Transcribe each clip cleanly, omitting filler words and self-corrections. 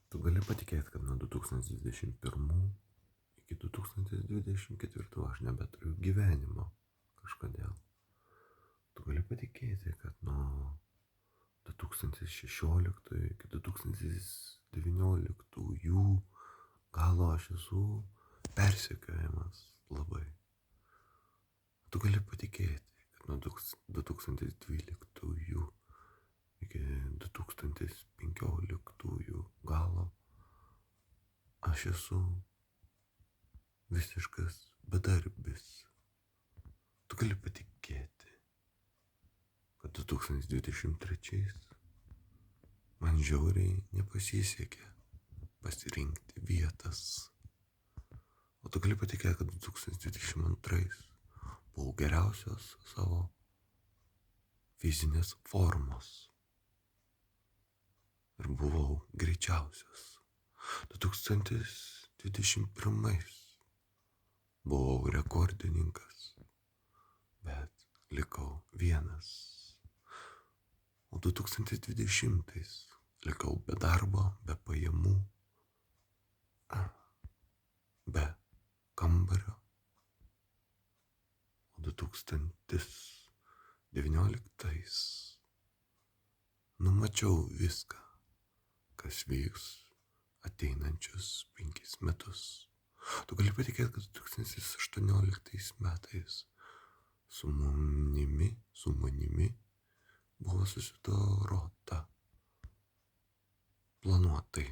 Tu gali patikėti, kad nuo 2021 iki 2024 aš nebeturiu gyvenimo kažkodėl. Tu gali patikėti, kad nuo 2016 iki 2019 galo aš esu persekiojamas labai. Tu gali patikėti, kad nuo 2012 iki 2015 galo aš esu visiškas bedarbis. Tu gali patikėti, kad 2023 man žiauriai nepasisekė pasirinkti vietas. O tu gali patikėti, kad 2022 buvau geriausios savo fizinės formos. Ir buvau greičiausias. 2021 buvau rekordininkas, bet likau vienas. O 2020 likau be darbo, be pajamų, be kambario. O 2019 numačiau viską, kas vyks ateinančius 5 metus. Tu gali patikėti, kad 2018 metais su manimi buvo susidorota planuotai.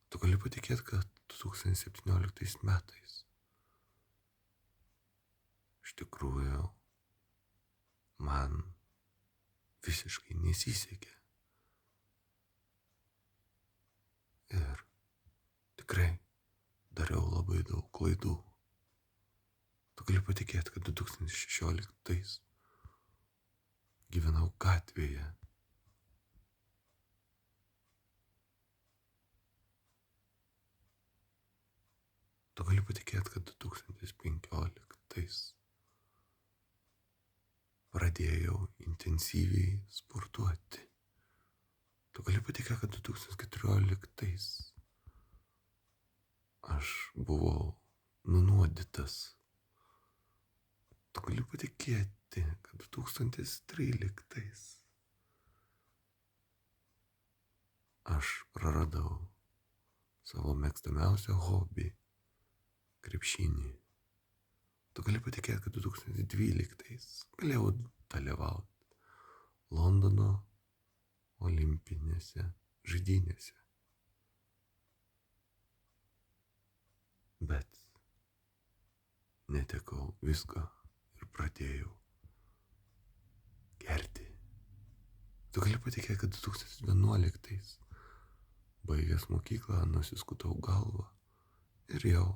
Tu gali patikėti, kad 2017 metais iš tikrųjų man visiškai nesisekė. Ir tikrai dariau labai daug klaidų. Tu gali patikėti, kad 2016 gyvenau gatvėje. Tu gali patikėti, kad 2015 pradėjau intensyviai sportuoti. Tu gali patikėti, kad 2014 aš buvau nunuodytas. Tu gali patikėti, kad 2013 aš praradau savo mėgstamiausią hobį - krepšinį. Tu gali patikėti, kad 2012 galėjau dalyvauti Londono olimpinėse žaidynėse. Bet netekau visko ir pradėjau gerti. Tu gali patikėti, kad 2011 baigęs mokyklą nusiskutau galvą ir jau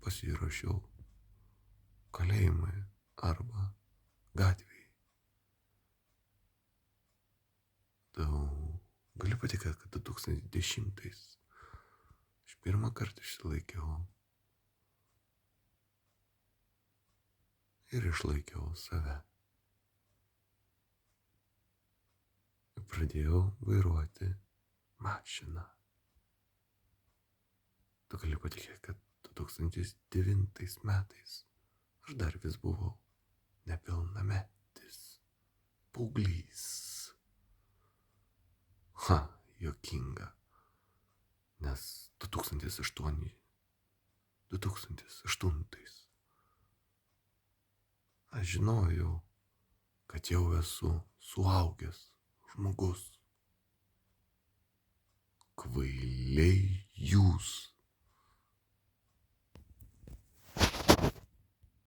pasiruošiau kalėjimui arba gatvėje. Tu gali patikėti, kad 2010 aš pirmą kartą išsilaikiau ir išlaikiau save. Ir pradėjau vairuoti mašiną. Tu gali patikėti, kad 2009 metais aš dar vis buvau nepilnametis, paauglys. Juokinga, nes 2008 aš žinojau, kad jau esu suaugęs žmogus. Kvailiai